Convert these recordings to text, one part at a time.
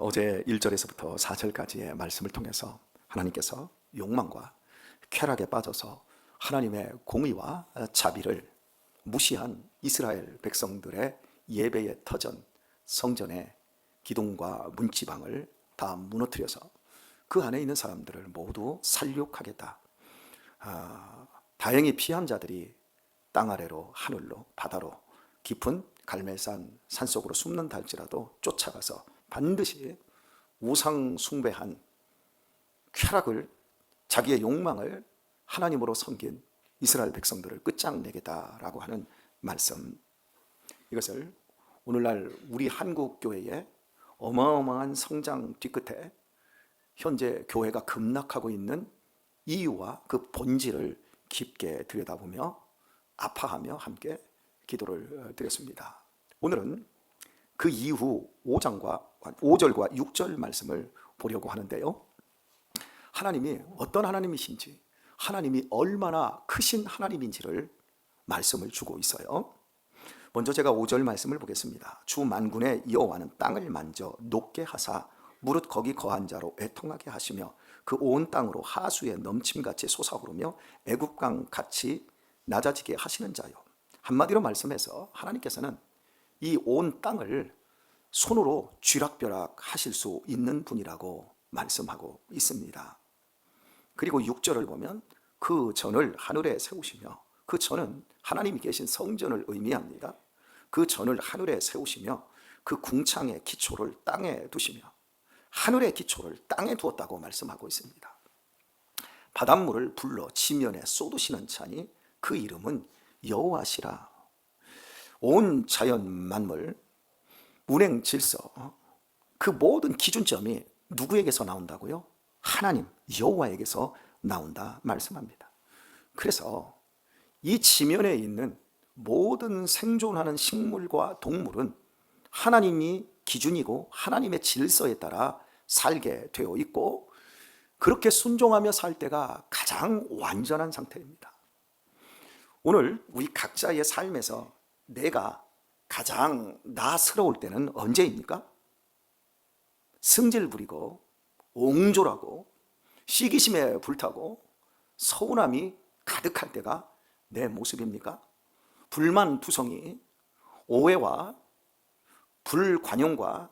어제 1절에서부터 4절까지의 말씀을 통해서 하나님께서 욕망과 쾌락에 빠져서 하나님의 공의와 자비를 무시한 이스라엘 백성들의 예배의 터전 성전의 기둥과 문지방을 다 무너뜨려서 그 안에 있는 사람들을 모두 살육하겠다. 다행히 피한 자들이 땅 아래로 하늘로 바다로 깊은 갈멜산 산속으로 숨는다 할지라도 쫓아가서 반드시 우상 숭배한 쾌락을, 자기의 욕망을 하나님으로 섬긴 이스라엘 백성들을 끝장내겠다라고 하는 말씀, 이것을 오늘날 우리 한국 교회의 어마어마한 성장 뒤끝에 현재 교회가 급락하고 있는 이유와 그 본질을 깊게 들여다보며 아파하며 함께 기도를 드렸습니다. 오늘은 그 이후 5절과 6절 말씀을 보려고 하는데요, 하나님이 어떤 하나님이신지, 하나님이 얼마나 크신 하나님인지를 말씀을 주고 있어요. 먼저 제가 5절 말씀을 보겠습니다. 주 만군의 여호와는 땅을 만져 높게 하사 무릇 거기 거한 자로 애통하게 하시며 그 온 땅으로 하수에 넘침같이 솟아오르며 애굽강 같이 낮아지게 하시는 자요. 한마디로 말씀해서 하나님께서는 이 온 땅을 손으로 쥐락펴락 하실 수 있는 분이라고 말씀하고 있습니다. 그리고 6절을 보면 그 전을 하늘에 세우시며, 그 전은 하나님이 계신 성전을 의미합니다. 그 전을 하늘에 세우시며 그 궁창의 기초를 땅에 두시며, 하늘의 기초를 땅에 두었다고 말씀하고 있습니다. 바닷물을 불러 지면에 쏟으시는 자니 그 이름은 여호와시라. 온 자연 만물, 운행 질서, 그 모든 기준점이 누구에게서 나온다고요? 하나님 여호와에게서 나온다 말씀합니다. 그래서 이 지면에 있는 모든 생존하는 식물과 동물은 하나님이 기준이고 하나님의 질서에 따라 살게 되어 있고, 그렇게 순종하며 살 때가 가장 완전한 상태입니다. 오늘 우리 각자의 삶에서 내가 가장 나스러울 때는 언제입니까? 승질 부리고 옹졸하고 시기심에 불타고 서운함이 가득할 때가 내 모습입니까? 불만투성이, 오해와 불관용과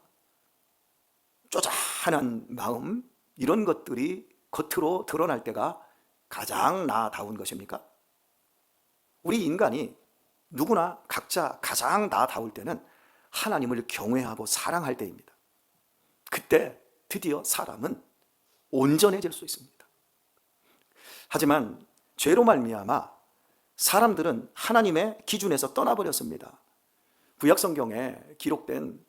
쪼잔한 마음, 이런 것들이 겉으로 드러날 때가 가장 나다운 것입니까? 우리 인간이 누구나 각자 가장 나다울 때는 하나님을 경외하고 사랑할 때입니다. 그때 드디어 사람은 온전해질 수 있습니다. 하지만 죄로 말미암아 사람들은 하나님의 기준에서 떠나버렸습니다. 구약성경에 기록된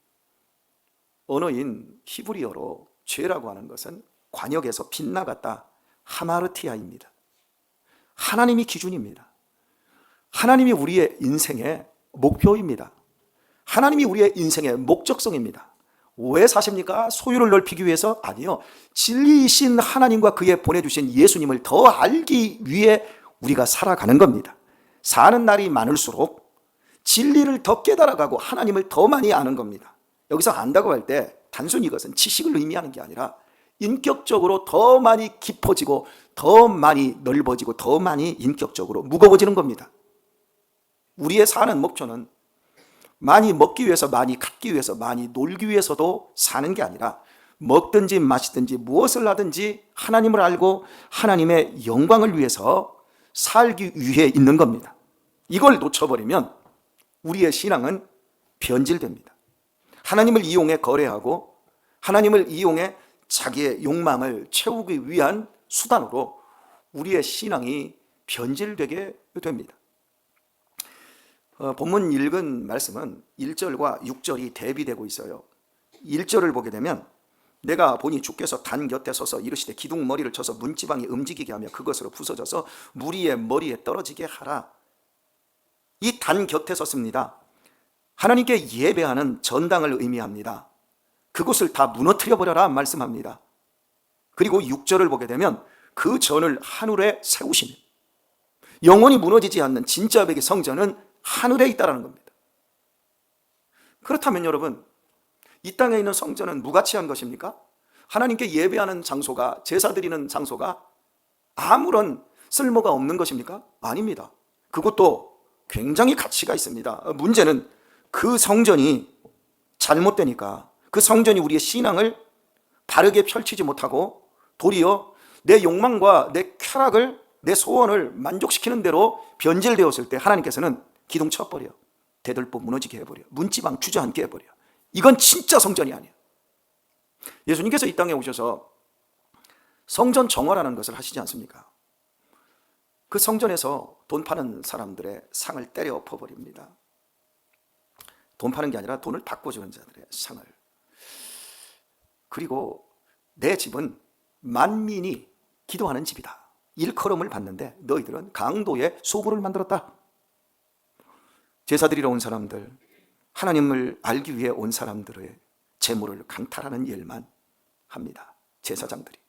언어인 히브리어로 죄라고 하는 것은 관역에서 빗나갔다, 하마르티아입니다. 하나님이 기준입니다. 하나님이 우리의 인생의 목표입니다. 하나님이 우리의 인생의 목적성입니다. 왜 사십니까? 소유를 넓히기 위해서? 아니요. 진리이신 하나님과 그의 보내주신 예수님을 더 알기 위해 우리가 살아가는 겁니다. 사는 날이 많을수록 진리를 더 깨달아가고 하나님을 더 많이 아는 겁니다. 여기서 안다고 할 때 단순히 이것은 지식을 의미하는 게 아니라 인격적으로 더 많이 깊어지고 더 많이 넓어지고 더 많이 인격적으로 무거워지는 겁니다. 우리의 사는 목표는 많이 먹기 위해서, 많이 갖기 위해서, 많이 놀기 위해서도 사는 게 아니라 먹든지 마시든지 무엇을 하든지 하나님을 알고 하나님의 영광을 위해서 살기 위해 있는 겁니다. 이걸 놓쳐버리면 우리의 신앙은 변질됩니다. 하나님을 이용해 거래하고 하나님을 이용해 자기의 욕망을 채우기 위한 수단으로 우리의 신앙이 변질되게 됩니다. 본문 읽은 말씀은 1절과 6절이 대비되고 있어요. 1절을 보게 되면 내가 보니 주께서 단 곁에 서서 이르시되 기둥 머리를 쳐서 문지방이 움직이게 하며 그것으로 부서져서 무리의 머리에 떨어지게 하라. 이 단 곁에 섰습니다. 하나님께 예배하는 전당을 의미합니다. 그곳을 다 무너뜨려 버려라 말씀합니다. 그리고 6절을 보게 되면 그 전을 하늘에 세우시며, 영원히 무너지지 않는 진짜 백의 성전은 하늘에 있다는 겁니다. 그렇다면 여러분, 이 땅에 있는 성전은 무가치한 것입니까? 하나님께 예배하는 장소가, 제사 드리는 장소가 아무런 쓸모가 없는 것입니까? 아닙니다. 그것도 굉장히 가치가 있습니다. 문제는 그 성전이 잘못되니까, 그 성전이 우리의 신앙을 바르게 펼치지 못하고 도리어 내 욕망과 내 쾌락을, 내 소원을 만족시키는 대로 변질되었을 때 하나님께서는 기둥 쳐버려, 대들보 무너지게 해버려, 문지방 주저앉게 해버려. 이건 진짜 성전이 아니에요. 예수님께서 이 땅에 오셔서 성전 정화라는 것을 하시지 않습니까? 그 성전에서 돈 파는 사람들의 상을 때려 엎어버립니다. 돈 파는 게 아니라 돈을 바꿔주는 자들의 상을. 그리고 내 집은 만민이 기도하는 집이다, 일컬음을 받는데 너희들은 강도의 소굴을 만들었다. 제사 드리러 온 사람들, 하나님을 알기 위해 온 사람들의 재물을 강탈하는 일만 합니다. 제사장들이.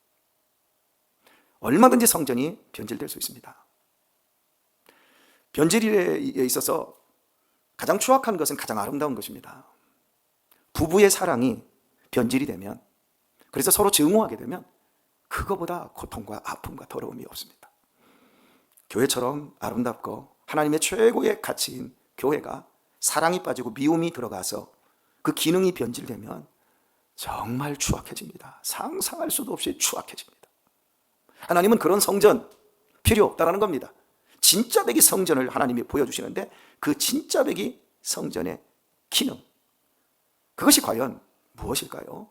얼마든지 성전이 변질될 수 있습니다. 변질에 있어서 가장 추악한 것은 가장 아름다운 것입니다. 부부의 사랑이 변질이 되면, 그래서 서로 증오하게 되면 그거보다 고통과 아픔과 더러움이 없습니다. 교회처럼 아름답고 하나님의 최고의 가치인 교회가 사랑이 빠지고 미움이 들어가서 그 기능이 변질되면 정말 추악해집니다. 상상할 수도 없이 추악해집니다. 하나님은 그런 성전 필요 없다라는 겁니다. 진짜 배기 성전을 하나님이 보여주시는데 그 진짜 배기 성전의 기능, 그것이 과연 무엇일까요?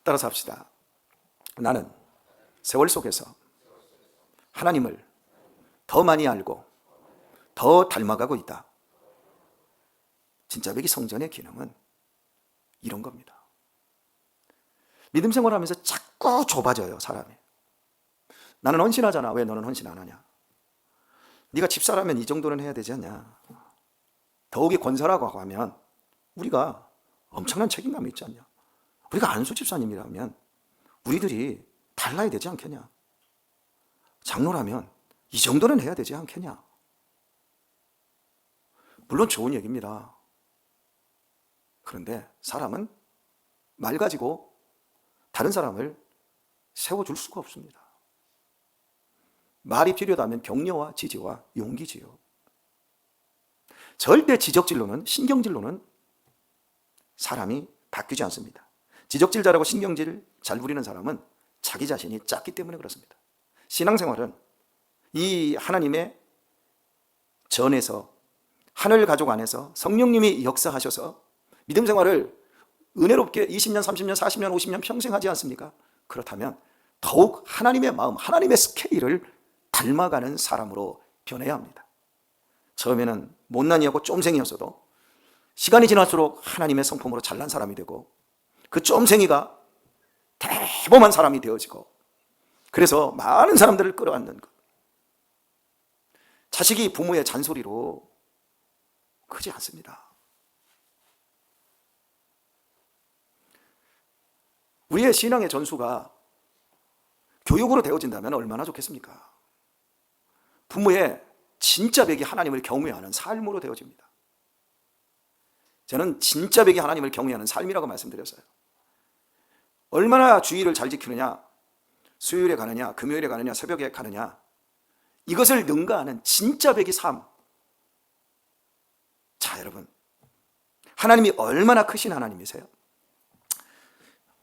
따라서 합시다. 나는 세월 속에서 하나님을 더 많이 알고 더 닮아가고 있다. 진짜 배기 성전의 기능은 이런 겁니다. 믿음 생활하면서 자꾸 좁아져요, 사람이. 나는 헌신하잖아. 왜 너는 헌신 안 하냐? 네가 집사라면 이 정도는 해야 되지 않냐? 더욱이 권사라고 하면 우리가 엄청난 책임감이 있지 않냐? 우리가 안수 집사님이라면 우리들이 달라야 되지 않겠냐? 장로라면 이 정도는 해야 되지 않겠냐? 물론 좋은 얘기입니다. 그런데 사람은 말 가지고 다른 사람을 세워줄 수가 없습니다. 말이 필요하다면 격려와 지지와 용기지요. 절대 지적질로는, 신경질로는 사람이 바뀌지 않습니다. 지적질 잘하고 신경질 잘 부리는 사람은 자기 자신이 작기 때문에 그렇습니다. 신앙생활은 이 하나님의 전에서, 하늘 가족 안에서 성령님이 역사하셔서 믿음 생활을 은혜롭게 20년, 30년, 40년, 50년 평생 하지 않습니까? 그렇다면 더욱 하나님의 마음, 하나님의 스케일을 닮아가는 사람으로 변해야 합니다. 처음에는 못난이하고 쫌생이었어도 시간이 지날수록 하나님의 성품으로 잘난 사람이 되고, 그 쫌생이가 대범한 사람이 되어지고, 그래서 많은 사람들을 끌어안는 것. 자식이 부모의 잔소리로 크지 않습니다. 우리의 신앙의 전수가 교육으로 되어진다면 얼마나 좋겠습니까? 부모의 진짜 백이 하나님을 경외하는 삶으로 되어집니다. 저는 진짜 백이 하나님을 경외하는 삶이라고 말씀드렸어요. 얼마나 주의를 잘 지키느냐, 수요일에 가느냐, 금요일에 가느냐, 새벽에 가느냐, 이것을 능가하는 진짜 백의 삶. 자, 여러분, 하나님이 얼마나 크신 하나님이세요?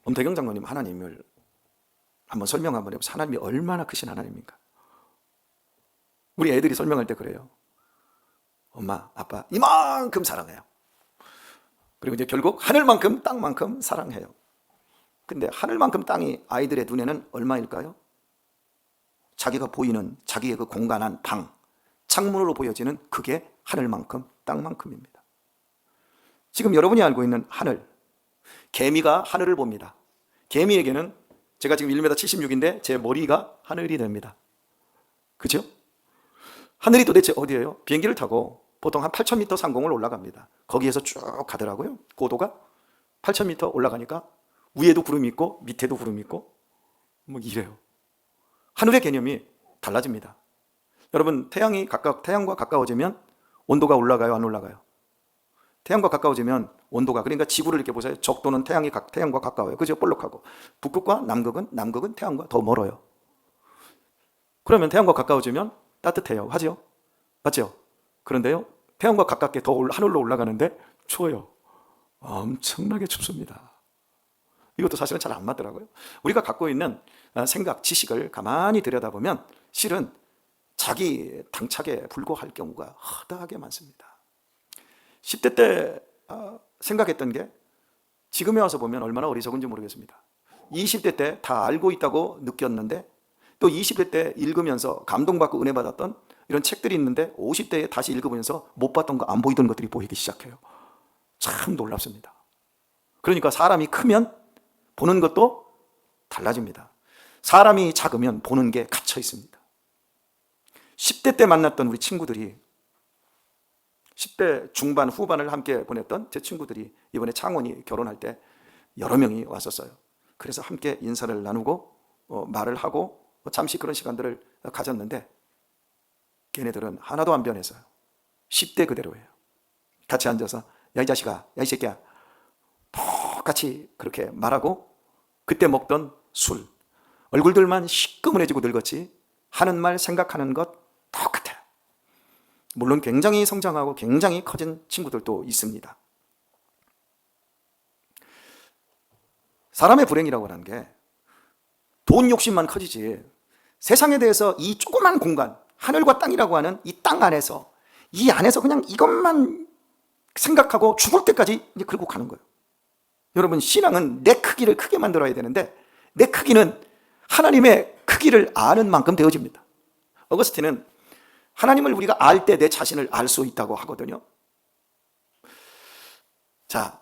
엄태경 장로님, 하나님을 한번 설명 한번 해보세요. 하나님이 얼마나 크신 하나님입니까? 우리 애들이 설명할 때 그래요. 엄마, 아빠 이만큼 사랑해요. 그리고 이제 결국 하늘만큼 땅만큼 사랑해요. 근데 하늘만큼 땅이 아이들의 눈에는 얼마일까요? 자기가 보이는 자기의 그 공간한 방, 창문으로 보여지는 그게 하늘만큼 땅만큼입니다. 지금 여러분이 알고 있는 하늘, 개미가 하늘을 봅니다. 개미에게는 제가 지금 1m 76인데 제 머리가 하늘이 됩니다. 그죠? 하늘이 도대체 어디예요? 비행기를 타고 보통 한 8,000m 상공을 올라갑니다. 거기에서 쭉 가더라고요. 고도가 8,000m 올라가니까 위에도 구름이 있고 밑에도 구름이 있고 뭐 이래요. 하늘의 개념이 달라집니다. 여러분, 태양과 가까워지면 온도가 올라가요, 안 올라가요? 태양과 가까워지면 온도가, 그러니까 지구를 이렇게 보세요. 적도는 태양과 가까워요. 그죠? 볼록하고. 북극과 남극은 태양과 더 멀어요. 그러면 태양과 가까워지면 따뜻해요. 하죠? 맞죠? 그런데요, 태양과 가깝게 더 하늘로 올라가는데 추워요. 엄청나게 춥습니다. 이것도 사실은 잘 안 맞더라고요. 우리가 갖고 있는 생각, 지식을 가만히 들여다보면 실은 자기 당착에 불과할 경우가 허다하게 많습니다. 10대 때 생각했던 게 지금에 와서 보면 얼마나 어리석은지 모르겠습니다. 20대 때 다 알고 있다고 느꼈는데, 또 20대 때 읽으면서 감동받고 은혜 받았던 이런 책들이 있는데 50대에 다시 읽어보면서 못 봤던 거, 안 보이던 것들이 보이기 시작해요. 참 놀랍습니다. 그러니까 사람이 크면 보는 것도 달라집니다. 사람이 작으면 보는 게 갇혀 있습니다. 10대 때 만났던 우리 친구들이, 10대 중반 후반을 함께 보냈던 제 친구들이 이번에 창원이 결혼할 때 여러 명이 왔었어요. 그래서 함께 인사를 나누고 말을 하고 잠시 그런 시간들을 가졌는데, 걔네들은 하나도 안 변했어요. 10대 그대로예요. 같이 앉아서 야 이 자식아, 야 이 새끼야, 똑같이 그렇게 말하고, 그때 먹던 술, 얼굴들만 시꺼먼해지고 늙었지 하는 말, 생각하는 것 똑같아요. 물론 굉장히 성장하고 굉장히 커진 친구들도 있습니다. 사람의 불행이라고 하는 게 돈 욕심만 커지지, 세상에 대해서 이 조그만 공간, 하늘과 땅이라고 하는 이 땅 안에서, 이 안에서 그냥 이것만 생각하고 죽을 때까지 이제 그러고 가는 거예요. 여러분, 신앙은 내 크기를 크게 만들어야 되는데, 내 크기는 하나님의 크기를 아는 만큼 되어집니다. 어거스틴은 하나님을 우리가 알 때 내 자신을 알 수 있다고 하거든요. 자,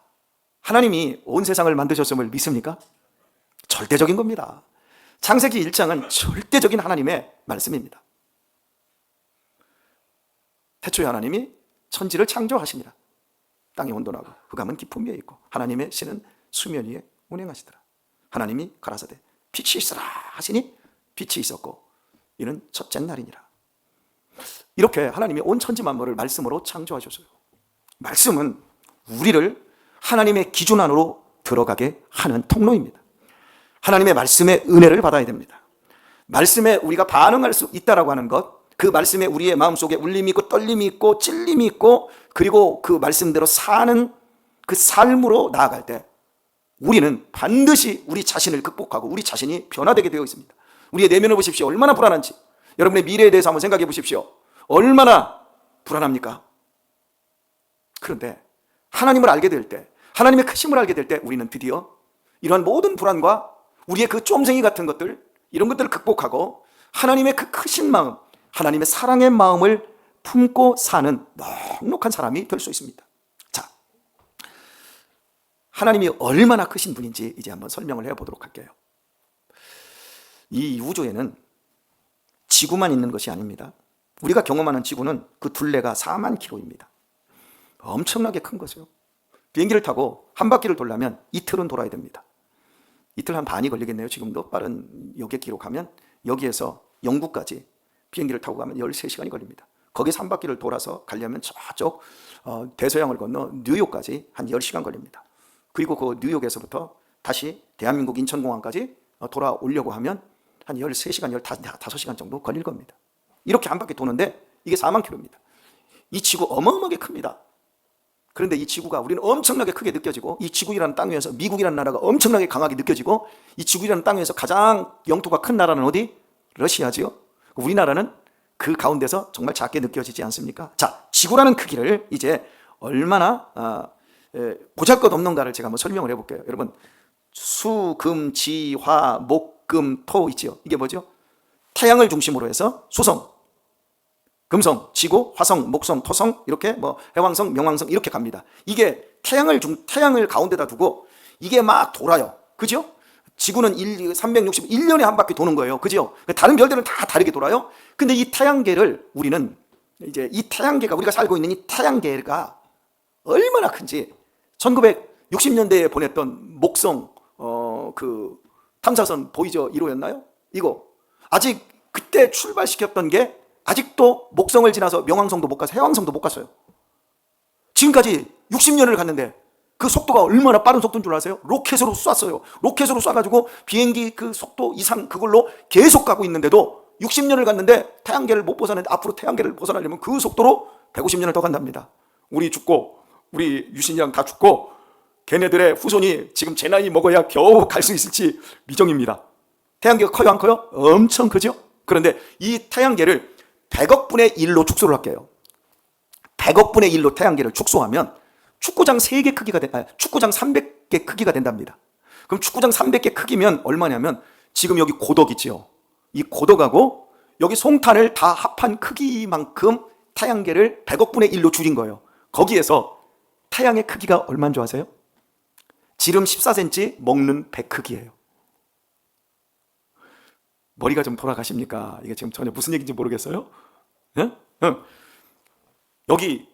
하나님이 온 세상을 만드셨음을 믿습니까? 절대적인 겁니다. 창세기 1장은 절대적인 하나님의 말씀입니다. 태초에 하나님이 천지를 창조하시니라. 땅이 온돈하고 흑암은 깊음 위에 있고 하나님의 신은 수면 위에 운행하시더라. 하나님이 가라사대 빛이 있으라 하시니 빛이 있었고 이는 첫째 날이니라. 이렇게 하나님이 온 천지 만물을 말씀으로 창조하셨어요. 말씀은 우리를 하나님의 기준 안으로 들어가게 하는 통로입니다. 하나님의 말씀의 은혜를 받아야 됩니다. 말씀에 우리가 반응할 수 있다라고 하는 것, 그 말씀에 우리의 마음속에 울림이 있고 떨림이 있고 찔림이 있고, 그리고 그 말씀대로 사는 그 삶으로 나아갈 때 우리는 반드시 우리 자신을 극복하고 우리 자신이 변화되게 되어 있습니다. 우리의 내면을 보십시오. 얼마나 불안한지. 여러분의 미래에 대해서 한번 생각해 보십시오. 얼마나 불안합니까? 그런데 하나님을 알게 될 때, 하나님의 크심을 알게 될 때 우리는 드디어 이러한 모든 불안과 우리의 그 쫌생이 같은 것들, 이런 것들을 극복하고 하나님의 그 크신 마음, 하나님의 사랑의 마음을 품고 사는 넉넉한 사람이 될 수 있습니다. 자, 하나님이 얼마나 크신 분인지 이제 한번 설명을 해보도록 할게요. 이 우주에는 지구만 있는 것이 아닙니다. 우리가 경험하는 지구는 그 둘레가 4만 킬로입니다. 엄청나게 큰 거죠. 비행기를 타고 한 바퀴를 돌려면 이틀은 돌아야 됩니다. 이틀 한 반이 걸리겠네요. 지금도 빠른 여객기로 가면 여기에서 영국까지 비행기를 타고 가면 13시간이 걸립니다. 거기서 한 바퀴를 돌아서 가려면 저쪽 대서양을 건너 뉴욕까지 한 10시간 걸립니다. 그리고 그 뉴욕에서부터 다시 대한민국 인천공항까지 돌아오려고 하면 한 13시간, 15시간 정도 걸릴 겁니다. 이렇게 한 바퀴 도는데 이게 4만 킬로입니다. 이 지구 어마어마하게 큽니다. 그런데 이 지구가 우리는 엄청나게 크게 느껴지고, 이 지구이라는 땅 위에서 미국이라는 나라가 엄청나게 강하게 느껴지고, 이 지구이라는 땅 위에서 가장 영토가 큰 나라는 어디? 러시아지요. 우리나라는 그 가운데서 정말 작게 느껴지지 않습니까? 자, 지구라는 크기를 이제 얼마나 보잘것없는가를 제가 한번 설명을 해볼게요. 여러분, 수, 금, 지, 화, 목, 금, 토 있지요. 이게 뭐죠? 태양을 중심으로 해서 수성, 금성, 지구, 화성, 목성, 토성, 이렇게 뭐 해왕성, 명왕성 이렇게 갑니다. 이게 태양을 가운데다 두고 이게 막 돌아요. 그죠? 지구는 361년에 한 바퀴 도는 거예요. 그죠? 다른 별들은 다 다르게 돌아요. 근데 이 태양계를 우리는 이제 이 태양계가, 우리가 살고 있는 이 태양계가 얼마나 큰지 1960년대에 보냈던 목성 그 탐사선 보이저 1호였나요? 이거 아직 그때 출발시켰던 게 아직도 목성을 지나서 명왕성도 못 가서 해왕성도 못 갔어요. 지금까지 60년을 갔는데 그 속도가 얼마나 빠른 속도인 줄 아세요? 로켓으로 쐈어요. 로켓으로 쏴가지고 비행기 그 속도 이상 그걸로 계속 가고 있는데도 60년을 갔는데 태양계를 못 벗어났는데 앞으로 태양계를 벗어나려면 그 속도로 150년을 더 간답니다. 우리 죽고 우리 유신이랑 다 죽고 걔네들의 후손이 지금 제 나이 먹어야 겨우 갈 수 있을지 미정입니다. 태양계가 커요 안 커요? 엄청 크죠? 그런데 이 태양계를 100억 분의 1로 축소를 할게요. 100억 분의 1로 태양계를 축소하면 축구장 3개 크기가 축구장 300개 크기가 된답니다. 그럼 축구장 300개 크기면 얼마냐면 지금 여기 고덕 있지요. 이 고덕하고 여기 송탄을 다 합한 크기만큼 태양계를 100억 분의 1로 줄인 거예요. 거기에서 태양의 크기가 얼마인 줄 아세요? 지름 14cm 먹는 배 크기예요. 머리가 좀 돌아가십니까? 이게 지금 전혀 무슨 얘기인지 모르겠어요? 응? 여기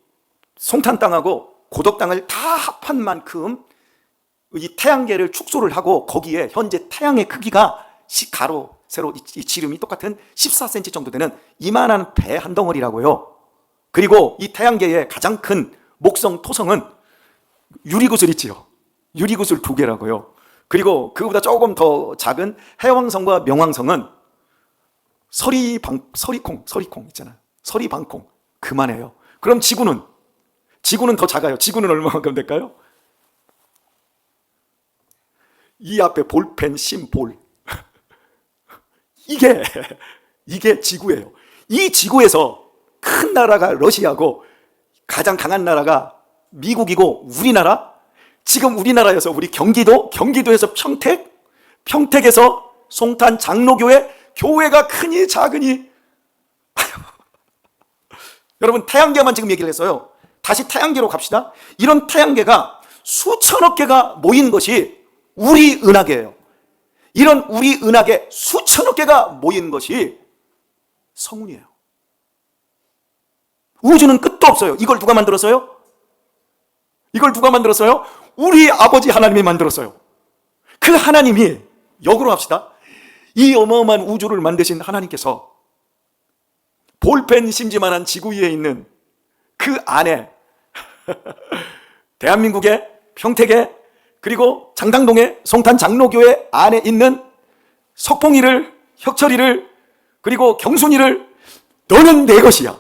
송탄 땅하고 고덕 땅을 다 합한 만큼 이 태양계를 축소를 하고 거기에 현재 태양의 크기가 가로 세로 이 지름이 똑같은 14cm 정도 되는 이만한 배 한 덩어리라고요. 그리고 이 태양계의 가장 큰 목성 토성은 유리구슬 있지요. 유리구슬 2개라고요. 그리고 그거보다 조금 더 작은 해왕성과 명왕성은 서리콩 있잖아요. 서리방콩 그만해요. 그럼 지구는 더 작아요. 지구는 얼마만큼 될까요? 이 앞에 볼펜, 심, 볼 이게 지구예요. 이 지구에서 큰 나라가 러시아고 가장 강한 나라가 미국이고 우리나라, 지금 우리나라에서 우리 경기도에서 평택에서 송탄 장로교회, 교회가 크니 작으니 여러분 태양계만 지금 얘기를 했어요. 다시 태양계로 갑시다. 이런 태양계가 수천억 개가 모인 것이 우리 은하계예요. 이런 우리 은하계 수천억 개가 모인 것이 성운이에요. 우주는 끝도 없어요. 이걸 누가 만들었어요? 우리 아버지 하나님이 만들었어요. 그 하나님이 역으로 합시다. 이 어마어마한 우주를 만드신 하나님께서 볼펜 심지만한 지구 위에 있는 그 안에 대한민국의 평택에 그리고 장당동의 송탄 장로교회 안에 있는 석봉이를, 혁철이를 그리고 경순이를 너는 내 것이야.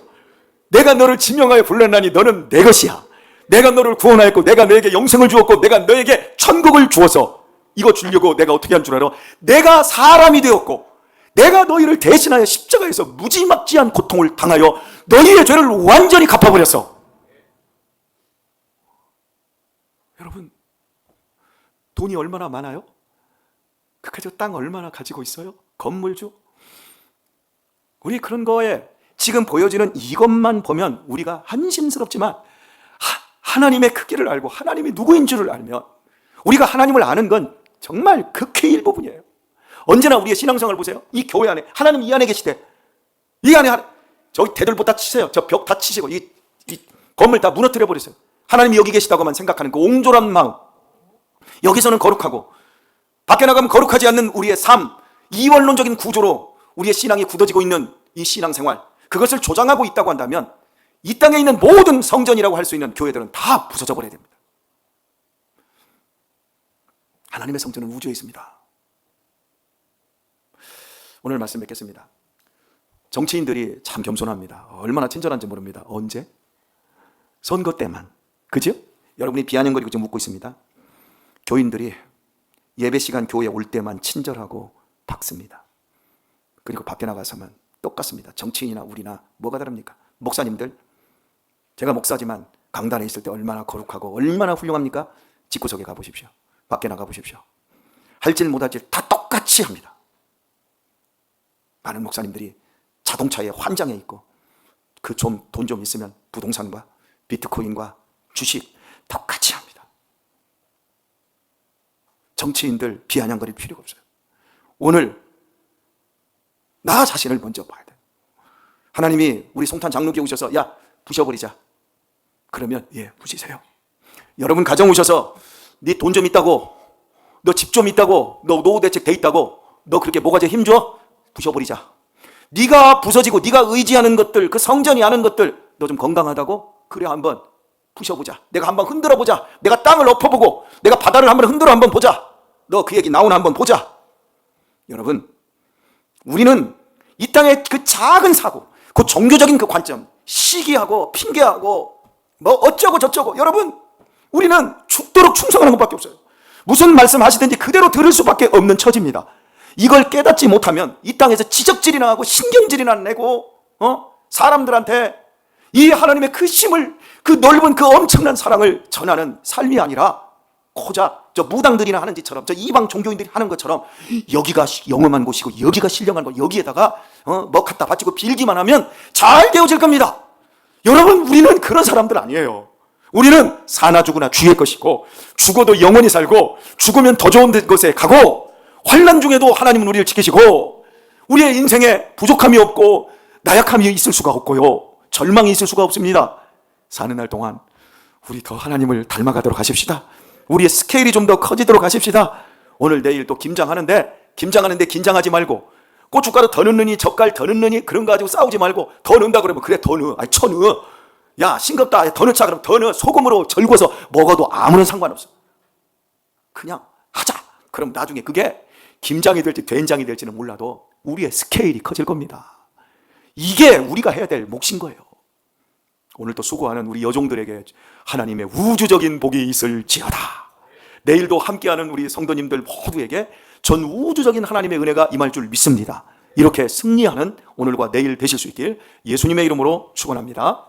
내가 너를 지명하여 불렀나니 너는 내 것이야. 내가 너를 구원하였고 내가 너에게 영생을 주었고 내가 너에게 천국을 주어서 이거 주려고 내가 어떻게 한 줄 알아? 내가 사람이 되었고 내가 너희를 대신하여 십자가에서 무지막지한 고통을 당하여 너희의 죄를 완전히 갚아버렸어. 여러분 돈이 얼마나 많아요? 그까지 땅 얼마나 가지고 있어요? 건물주? 우리 그런 거에 지금 보여지는 이것만 보면 우리가 한심스럽지만 하나님의 크기를 알고 하나님이 누구인 줄을 알면 우리가 하나님을 아는 건 정말 극히 일부분이에요. 언제나 우리의 신앙생활을 보세요. 이 교회 안에 하나님 이 안에 계시대. 이 안에 저기 대들보 다 치세요. 저 벽 다 치시고 이 건물 다 무너뜨려 버리세요. 하나님이 여기 계시다고만 생각하는 그 옹졸한 마음. 여기서는 거룩하고 밖에 나가면 거룩하지 않는 우리의 삶, 이원론적인 구조로 우리의 신앙이 굳어지고 있는 이 신앙생활, 그것을 조장하고 있다고 한다면 이 땅에 있는 모든 성전이라고 할 수 있는 교회들은 다 부서져 버려야 됩니다. 하나님의 성전은 우주에 있습니다. 오늘 말씀 맺겠습니다. 정치인들이 참 겸손합니다. 얼마나 친절한지 모릅니다. 언제? 선거 때만. 그죠? 여러분이 비아냥거리고 지금 묻고 있습니다. 교인들이 예배 시간 교회에 올 때만 친절하고 박습니다. 그리고 밖에 나가서만 똑같습니다. 정치인이나 우리나 뭐가 다릅니까? 목사님들, 제가 목사지만 강단에 있을 때 얼마나 거룩하고 얼마나 훌륭합니까? 집구석에 가보십시오. 밖에 나가보십시오. 할 질 못할 질 다 똑같이 합니다. 많은 목사님들이 자동차에 환장해 있고 그 돈 좀 있으면 부동산과 비트코인과 주식 똑같이 합니다. 정치인들 비아냥거릴 필요가 없어요. 오늘 나 자신을 먼저 봐야 돼요. 하나님이 우리 송탄 장로교회 오셔서 야 부셔버리자. 그러면 예 부시세요. 여러분 가정 오셔서 네 돈 좀 있다고, 너 집 좀 있다고, 너 노후 대책 돼 있다고, 너 그렇게 뭐가 제일 힘줘? 부셔버리자. 네가 부서지고 네가 의지하는 것들, 그 성전이 하는 것들 너 좀 건강하다고? 그래 한번 부셔보자. 내가 한번 흔들어보자. 내가 땅을 엎어보고 내가 바다를 한번 흔들어 한번 보자. 너 그 얘기 나오나 한번 보자. 여러분, 우리는 이 땅의 그 작은 사고, 그 종교적인 그 관점, 시기하고 핑계하고 뭐 어쩌고 저쩌고, 여러분, 우리는 죽도록 충성하는 것밖에 없어요. 무슨 말씀 하시든지 그대로 들을 수밖에 없는 처지입니다. 이걸 깨닫지 못하면 이 땅에서 지적질이나 하고 신경질이나 내고 사람들한테 이 하나님의 그 힘을, 그 넓은 그 엄청난 사랑을 전하는 삶이 아니라 고작 저 무당들이나 하는 짓처럼, 저 이방 종교인들이 하는 것처럼 여기가 영험한 곳이고 여기가 신령한 곳, 여기에다가 뭐 갖다 바치고 빌기만 하면 잘 되어질 겁니다. 여러분, 우리는 그런 사람들 아니에요. 우리는 사나 죽으나 주의 것이고, 죽어도 영원히 살고, 죽으면 더 좋은 곳에 가고, 환난 중에도 하나님은 우리를 지키시고, 우리의 인생에 부족함이 없고 나약함이 있을 수가 없고요, 절망이 있을 수가 없습니다. 사는 날 동안 우리 더 하나님을 닮아가도록 하십시다. 우리의 스케일이 좀 더 커지도록 하십시다. 오늘 내일 또 김장하는데 긴장하지 말고, 고춧가루 더 넣느니 젓갈 더 넣느니 그런 거 가지고 싸우지 말고, 더 넣는다 그러면 그래 더 넣어, 아니 쳐 넣어, 야 싱겁다 더 넣자 그러면 더 넣어. 소금으로 절궈서 먹어도 아무런 상관없어. 그냥 하자. 그럼 나중에 그게 김장이 될지 된장이 될지는 몰라도 우리의 스케일이 커질 겁니다. 이게 우리가 해야 될 몫인 거예요. 오늘 또 수고하는 우리 여종들에게 하나님의 우주적인 복이 있을지어다. 내일도 함께하는 우리 성도님들 모두에게 전 우주적인 하나님의 은혜가 임할 줄 믿습니다. 이렇게 승리하는 오늘과 내일 되실 수 있길 예수님의 이름으로 축원합니다.